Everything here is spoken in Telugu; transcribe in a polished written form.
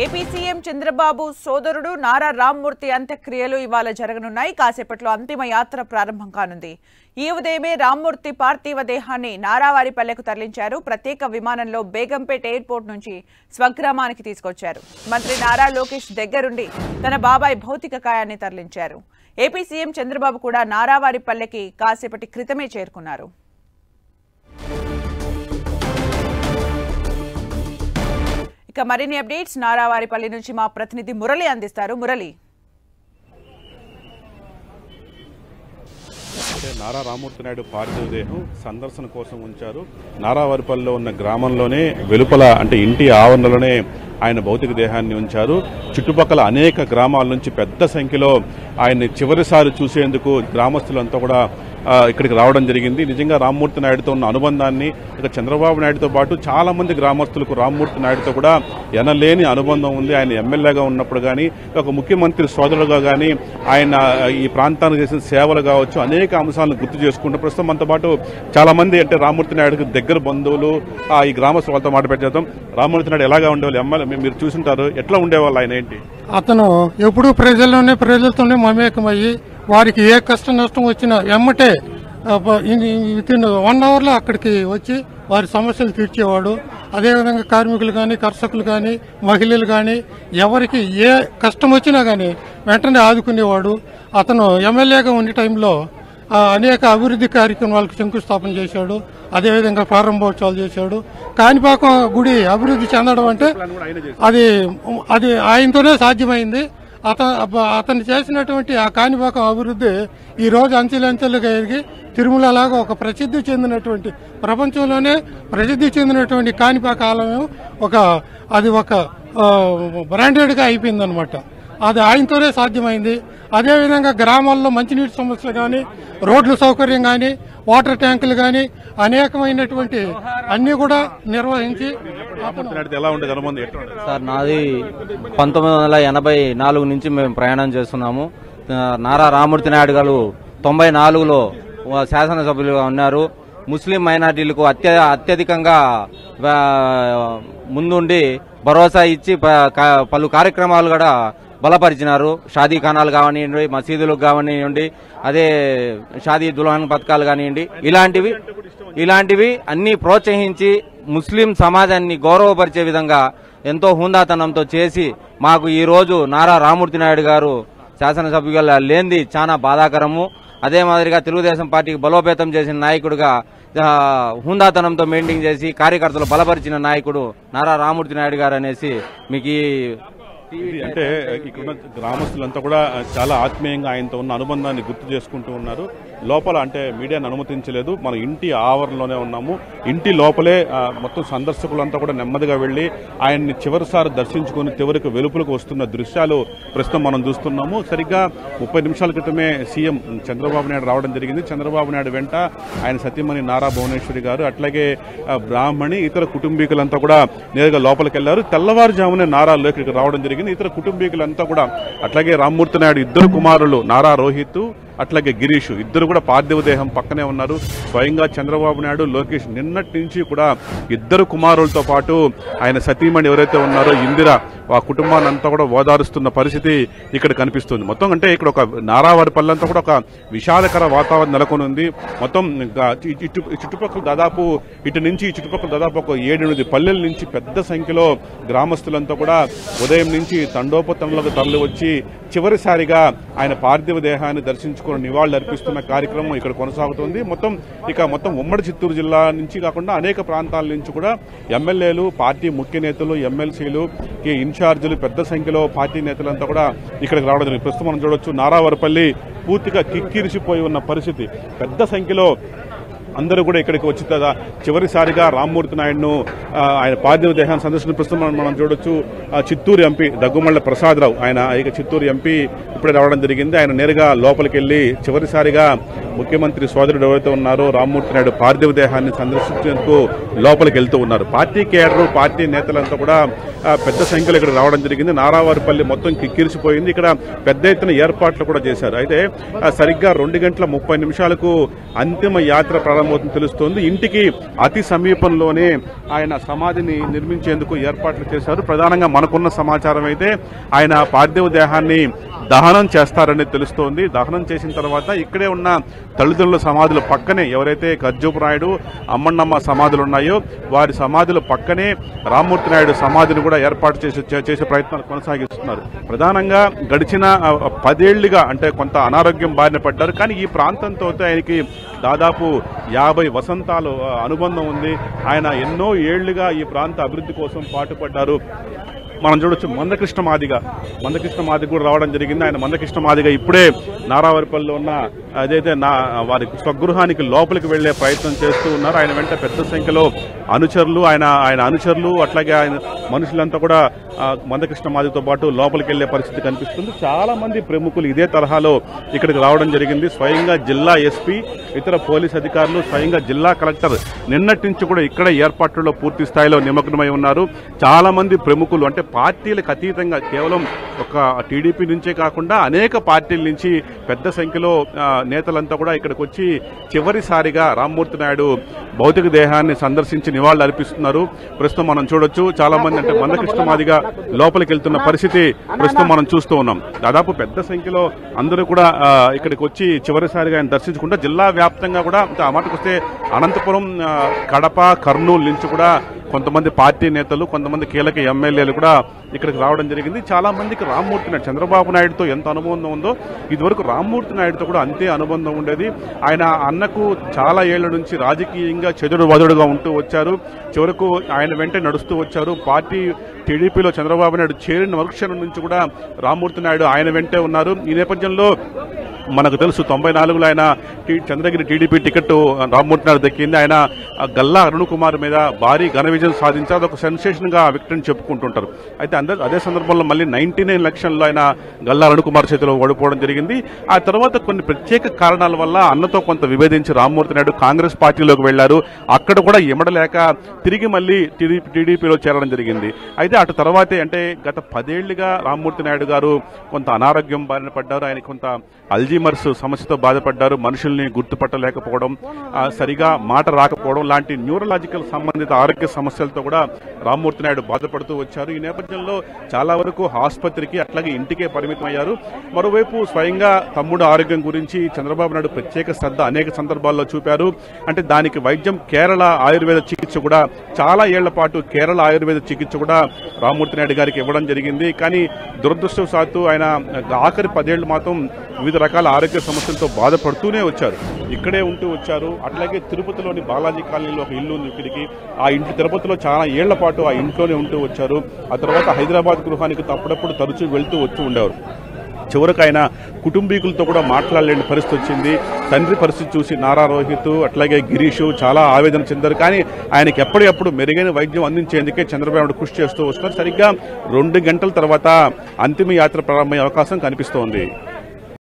ఏపీ సీఎం చంద్రబాబు సోదరుడు నారా రామ్మూర్తి అంత్యక్రియలు ఇవాళ జరగనున్నాయి. కాసేపట్లో అంతిమ యాత్ర ప్రారంభం కానుంది. ఈ ఉదయమే రామ్మూర్తి పార్థివ దేహాన్ని నారావారిపల్లెకు తరలించారు. ప్రత్యేక విమానంలో బేగంపేట ఎయిర్పోర్ట్ నుంచి స్వగ్రామానికి తీసుకొచ్చారు. మంత్రి నారా లోకేష్ దగ్గరుండి తన బాబాయ్ భౌతిక కాయాన్ని తరలించారు. ఏపీ సీఎం చంద్రబాబు కూడా నారావారిపల్లెకి కాసేపటి క్రితమే చేరుకున్నారు. ఇక మరిన్ని అప్డేట్స్ నారావారిపల్లి నుంచి మా ప్రతినిధి మురళి అందిస్తారు. మురళి, నారా రామ్మూర్తి నాయుడు పార్థివ దేహం సందర్శన కోసం ఉంచారు. నారావారిపల్లిలో ఉన్న గ్రామంలోనే వెలుపల అంటే ఇంటి ఆవరణలోనే ఆయన భౌతిక దేహాన్ని ఉంచారు. చుట్టుపక్కల అనేక గ్రామాల నుంచి పెద్ద సంఖ్యలో ఆయన్ని చివరిసారి చూసేందుకు గ్రామస్తులంతా కూడా ఇక్కడికి రావడం జరిగింది. నిజంగా రామ్మూర్తి నాయుడుతో ఉన్న అనుబంధాన్ని ఇక చంద్రబాబు నాయుడుతో పాటు చాలా మంది గ్రామస్తులకు రామ్మూర్తి నాయుడుతో కూడా ఎనలేని అనుబంధం ఉంది. ఆయన ఎమ్మెల్యేగా ఉన్నప్పుడు కానీ ఒక ముఖ్యమంత్రి సోదరుడుగా కానీ ఆయన ఈ ప్రాంతానికి చేసిన సేవలు కావచ్చు అనేక అంశాలను గుర్తు చేసుకుంటూ ప్రస్తుతం మనతో పాటు చాలా మంది అంటే రామ్మూర్తి నాయుడుకి దగ్గర బంధువులు ఈ గ్రామస్తులు వాళ్ళతో మాట్లాడేద్దాం. రామ్మూర్తి నాయుడు ఎలాగా ఉండేవాళ్ళు ఎమ్మెల్యే మీరు చూసింటారు, ఎట్లా ఉండేవాళ్ళు ఆయన ఏంటి? అతను ఎప్పుడూ ప్రజలతోనే మమేకమయ్యి వారికి ఏ కష్ట నష్టం వచ్చినా ఎమ్మటే వితిన్ 1 అవర్లో అక్కడికి వచ్చి వారి సమస్యలు తీర్చేవాడు. అదేవిధంగా కార్మికులు కానీ కర్షకులు కానీ మహిళలు కానీ ఎవరికి ఏ కష్టం వచ్చినా కానీ వెంటనే ఆదుకునేవాడు. అతను ఎమ్మెల్యేగా ఉండే టైంలో అనేక అభివృద్ధి కార్యక్రమాలకు శంకుస్థాపన చేశాడు. అదేవిధంగా ప్రారంభోత్సవాలు చేశాడు. కాణిపాకం గుడి అభివృద్ధి చెందడం అంటే అది ఆయనతోనే సాధ్యమైంది. అతను చేసినటువంటి ఆ కాణిపాకం అభివృద్ధి ఈ రోజు అంచెలంచెలుగా ఎదిగి తిరుమలలాగా ఒక ప్రసిద్ధి చెందినటువంటి ప్రపంచంలోనే ప్రసిద్ధి చెందినటువంటి కాణిపాక ఆలయం అది ఒక బ్రాండెడ్ గా అయిపోయిందనమాట. అది ఆయనతోనే సాధ్యమైంది. అదేవిధంగా గ్రామాల్లో మంచినీటి సమస్యలు కానీ రోడ్ల సౌకర్యం కానీ వాటర్ ట్యాంకులు కానీ అనేకమైనటువంటి అన్ని కూడా నిర్వహించి. సార్ నాది 1984 నుంచి మేము ప్రయాణం చేస్తున్నాము. నారా రామ్మూర్తి నాయుడు గారు 94లో శాసనసభ్యులుగా ఉన్నారు. ముస్లిం మైనార్టీలకు అత్యధికంగా ముందుండి భరోసా ఇచ్చి పలు కార్యక్రమాలు కూడా బలపరిచినారు. షాదీ ఖానాలు కానివ్వండి, మసీదులకు కానివ్వండి, అదే షాదీ దుల్హన్ పథకాలు కానివ్వండి, ఇలాంటివి అన్ని ప్రోత్సహించి ముస్లిం సమాజాన్ని గౌరవపరిచే విధంగా ఎంతో హుందాతనంతో చేసి మాకు ఈ రోజు నారా రామ్మూర్తి నాయుడు గారు శాసనసభ్యులుగా లేనిది చాలా బాధాకరము. అదే మాదిరిగా తెలుగుదేశం పార్టీకి బలోపేతం చేసిన నాయకుడిగా హుందాతనంతో మెయింటైన్ చేసి కార్యకర్తలు బలపరిచిన నాయకుడు నారా రామ్మూర్తి నాయుడు గారు అనేసి మీకు అంటే ఇక్కడున్న గ్రామస్తులంతా కూడా చాలా ఆత్మీయంగా ఆయనతో ఉన్న అనుబంధాన్ని గుర్తు చేసుకుంటూ ఉన్నారు. లోపల అంటే మీడియాను అనుమతించలేదు, మన ఇంటి ఆవరణలోనే ఉన్నాము. ఇంటి లోపలే మొత్తం సందర్శకులంతా కూడా నెమ్మదిగా వెళ్లి ఆయన్ని చివరిసారి దర్శించుకుని చివరికి వెలుపులకు వస్తున్న దృశ్యాలు ప్రస్తుతం మనం చూస్తున్నాము. సరిగ్గా 30 నిమిషాల క్రితమే సీఎం చంద్రబాబు నాయుడు రావడం జరిగింది. చంద్రబాబు నాయుడు వెంట ఆయన సతీమణి నారా భువనేశ్వరి గారు అట్లాగే బ్రాహ్మణి ఇతర కుటుంబీకులంతా కూడా నేరుగా లోపలికి వెళ్లారు. తెల్లవారుజామునే నారా లోకేష్ రావడం జరిగింది. ఇతర కుటుంబీకులంతా కూడా అట్లాగే రామ్మూర్తి నాయుడు ఇద్దరు కుమారులు నారా రోహిత్ అట్లాగే గిరీష్ ఇద్దరు కూడా పార్థివ దేహం పక్కనే ఉన్నారు. స్వయంగా చంద్రబాబు నాయుడు లోకేష్ నిన్నటి నుంచి కూడా ఇద్దరు కుమారులతో పాటు ఆయన సతీమణి ఎవరైతే ఉన్నారో ఇందిర ఆ కుటుంబాన్ని అంతా కూడా ఓదారుస్తున్న పరిస్థితి ఇక్కడ కనిపిస్తుంది. మొత్తం అంటే ఇక్కడ ఒక నారావారిపల్లి అంతా కూడా ఒక విషాదకర వాతావరణం నెలకొని ఉంది. మొత్తం చుట్టుపక్కల దాదాపు చుట్టుపక్కల దాదాపు ఒక 7-8 పల్లెల నుంచి పెద్ద సంఖ్యలో గ్రామస్తులంతా కూడా ఉదయం నుంచి తండోపతంలోకి తరలి వచ్చి చివరిసారిగా ఆయన పార్థివ దేహాన్ని దర్శించుకుని నివాళులు అర్పిస్తున్న కార్యక్రమం ఇక్కడ కొనసాగుతుంది. మొత్తం ఉమ్మడి చిత్తూరు జిల్లా నుంచి కాకుండా అనేక ప్రాంతాల నుంచి కూడా ఎమ్మెల్యేలు, పార్టీ ముఖ్య నేతలు, ఎమ్మెల్సీలు, ఇన్ఛార్జీలు పెద్ద సంఖ్యలో పార్టీ నేతలంతా కూడా ఇక్కడికి రావడం జరిగింది. ప్రస్తుతం మనం చూడొచ్చు నారావారిపల్లి పూర్తిగా కిక్కిరిసిపోయి ఉన్న పరిస్థితి. పెద్ద సంఖ్యలో అందరూ కూడా ఇక్కడికి వచ్చి చివరిసారిగా రామ్మూర్తి నాయుడును ఆయన పార్థివ దేహాన్ని సందర్శన ప్రస్తుతం మనం చూడొచ్చు. చిత్తూరు ఎంపీ దగ్గుమళ్ల ప్రసాదరావు ఆయన చిత్తూరు ఎంపీ ఇప్పుడే రావడం జరిగింది. ఆయన నేరుగా లోపలికి వెళ్లి చివరిసారిగా ముఖ్యమంత్రి సోదరుడు ఎవరైతే ఉన్నారో రామ్మూర్తి నాయుడు పార్థివ దేహాన్ని సందర్శించేందుకు లోపలికి వెళ్తూ ఉన్నారు. పార్టీ కేడరు, పార్టీ నేతలంతా కూడా పెద్ద సంఖ్యలో ఇక్కడ రావడం జరిగింది. నారావారిపల్లి మొత్తం కిక్కిరిసిపోయింది. ఇక్కడ పెద్ద ఎత్తున ఏర్పాట్లు కూడా చేశారు. అయితే సరిగ్గా 2 గంటల 30 నిమిషాలకు అంతిమ యాత్ర ప్రారంభం అర్థమవుతుంది తెలుస్తోంది. ఇంటికి అతి సమీపంలోనే ఆయన సమాధిని నిర్మించేందుకు ఏర్పాట్లు చేశారు. ప్రధానంగా మనకున్న సమాచారం అయితే ఆయన పార్థివ దేహాన్ని దహనం చేస్తారని తెలుస్తోంది. దహనం చేసిన తర్వాత ఇక్కడే ఉన్న తల్లిదండ్రుల సమాధుల పక్కనే ఎవరైతే గర్జూపు నాయుడు అమ్మన్నమ్మ సమాధులు ఉన్నాయో వారి సమాధుల పక్కనే రామ్మూర్తి నాయుడు సమాధిని కూడా ఏర్పాటు చేసే ప్రయత్నాలు కొనసాగిస్తున్నారు. ప్రధానంగా గడిచిన 10 ఏళ్లుగా అంటే కొంత అనారోగ్యం బారిన పడ్డారు. కానీ ఈ ప్రాంతంతో ఆయనకి దాదాపు 50 వసంతాలు అనుబంధం ఉంది. ఆయన ఎన్నో ఏళ్లుగా ఈ ప్రాంత అభివృద్ధి కోసం పాటుపడ్డారు. మనం చూడొచ్చు మందకృష్ణ మాదిగ కూడా రావడం జరిగింది. ఆయన మందకృష్ణ మాదిగ ఇప్పుడే నారావారిపల్లిలో ఉన్న అదైతే వారి స్వగృహానికి లోపలికి వెళ్లే ప్రయత్నం చేస్తూ ఉన్నారు. ఆయన వెంట పెద్ద సంఖ్యలో అనుచరులు ఆయన అనుచరులు అట్లాగే ఆయన మనుషులంతా కూడా మందకృష్ణ మాదిగతో పాటు లోపలికి వెళ్లే పరిస్థితి కనిపిస్తుంది. చాలా మంది ప్రముఖులు ఇదే తరహాలో ఇక్కడికి రావడం జరిగింది. స్వయంగా జిల్లా ఎస్పీ, ఇతర పోలీస్ అధికారులు, స్వయంగా జిల్లా కలెక్టర్ నిన్నటి నుంచి కూడా ఇక్కడ ఏర్పాట్లలో పూర్తి స్థాయిలో నిమగ్నమై ఉన్నారు. చాలా మంది ప్రముఖులు అంటే పార్టీలకు అతీతంగా కేవలం ఒక టీడీపీ నుంచే కాకుండా అనేక పార్టీల నుంచి పెద్ద సంఖ్యలో నేతలంతా కూడా ఇక్కడికి వచ్చి చివరిసారిగా రామ్మూర్తి నాయుడు భౌతిక దేహాన్ని సందర్శించి నివాళులు అర్పిస్తున్నారు. ప్రస్తుతం మనం చూడొచ్చు చాలా మంది అంటే మందకృష్ణ మాదిగ లోపలికి వెళ్తున్న పరిస్థితి ప్రస్తుతం మనం చూస్తూ ఉన్నాం. దాదాపు పెద్ద సంఖ్యలో అందరూ కూడా ఇక్కడికి వచ్చి చివరిసారిగా ఆయన దర్శించుకుంటా జిల్లా వ్యాప్తంగా కూడా ఆ మాటకు వస్తే అనంతపురం, కడప, కర్నూలు నుంచి కూడా కొంతమంది పార్టీ నేతలు, కొంతమంది కీలక ఎమ్మెల్యేలు కూడా ఇక్కడికి రావడం జరిగింది. చాలా మందికి రామ్మూర్తి నాయుడు, చంద్రబాబు నాయుడుతో ఎంత అనుబంధం ఉందో ఇదివరకు రామ్మూర్తి నాయుడుతో కూడా అంతే అనుబంధం ఉండేది. ఆయన అన్నకు చాలా ఏళ్ల నుంచి రాజకీయంగా చెదురు వదుడుగా ఉంటూ వచ్చారు. చివరకు ఆయన వెంట నడుస్తూ వచ్చారు. పార్టీ టీడీపీలో చంద్రబాబు నాయుడు చేరిన మరుక్షణం నుంచి కూడా రామ్మూర్తి నాయుడు ఆయన వెంటే ఉన్నారు. ఈ నేపథ్యంలో మనకు తెలుసు 94లో ఆయన చంద్రగిరి టీడీపీ టికెట్ రామ్మూర్తి నాయుడు దక్కింది. ఆయన గల్లా అరుణ్ కుమార్ మీద భారీ ఘన విజయం సాధించారు. అదొక సెన్సేషన్ గా వ్యక్తిని చెప్పుకుంటుంటారు. అయితే అదే సందర్భంలో మళ్ళీ 99 ఎలక్షన్లో ఆయన గల్లా అరుణ్ కుమార్ చేతిలో ఓడిపోవడం జరిగింది. ఆ తర్వాత కొన్ని ప్రత్యేక కారణాల వల్ల అన్నతో కొంత విభేదించి రామ్మూర్తి నాయుడు కాంగ్రెస్ పార్టీలోకి వెళ్లారు. అక్కడ కూడా ఇమడలేక తిరిగి మళ్ళీ టీడీపీలో చేరడం జరిగింది. అయితే అటు తర్వాతే అంటే గత 10 ఏళ్లుగా రామ్మూర్తి నాయుడు గారు కొంత అనారోగ్యం బారిన పడ్డారు. ఆయన కొంత అల్జీమర్స్ సమస్యతో బాధపడ్డారు. మనుషుల్ని గుర్తుపట్టలేకపోవడం, సరిగా మాట రాకపోవడం లాంటి న్యూరలాజికల్ సంబంధిత ఆరోగ్య సమస్యలతో కూడా రామ్మూర్తి నాయుడు బాధపడుతూ వచ్చారు. ఈ నేపథ్యంలో చాలా వరకు ఆసుపత్రికి అట్లాగే ఇంటికే పరిమితమయ్యారు. మరోవైపు స్వయంగా తమ్ముడు ఆరోగ్యం గురించి చంద్రబాబు నాయుడు ప్రత్యేక శ్రద్ధ అనేక సందర్భాల్లో చూపారు. అంటే దానికి వైద్యం కేరళ ఆయుర్వేద చికిత్స కూడా చాలా ఏళ్ల పాటు కేరళ ఆయుర్వేద చికిత్స కూడా రామ్మూర్తి నాయుడు గారికి ఇవ్వడం జరిగింది. కానీ దురదృష్టవశాత్తు ఆయన ఆఖరి 10 ఏళ్లు మాత్రం వివిధ రకాల ఆరోగ్య సమస్యలతో బాధపడుతూనే వచ్చారు. ఇక్కడే ఉంటూ వచ్చారు. అట్లాగే తిరుపతిలోని బాలాజీ కాలనీలో ఒక ఇల్లు ఉంది ఇక్కడికి. ఆ ఇంటి తిరుపతిలో చాలా ఏళ్ల పాటు ఆ ఇంట్లోనే ఉంటూ వచ్చారు. ఆ తర్వాత హైదరాబాద్ గృహానికి అప్పుడప్పుడు తరచూ వెళ్తూ వచ్చి ఉండేవారు. చివరకు ఆయన కుటుంబీకులతో కూడా మాట్లాడలేని పరిస్థితి వచ్చింది. తండ్రి పరిస్థితి చూసి నారా రోహిత్ అట్లాగే గిరీష్ చాలా ఆవేదన చెందారు. కానీ ఆయనకి ఎప్పటికప్పుడు మెరుగైన వైద్యం అందించేందుకే చంద్రబాబు నాయుడు కృషి చేస్తూ వస్తున్నారు. సరిగ్గా 2 గంటల తర్వాత అంతిమ యాత్ర ప్రారంభమయ్యే అవకాశం కనిపిస్తోంది.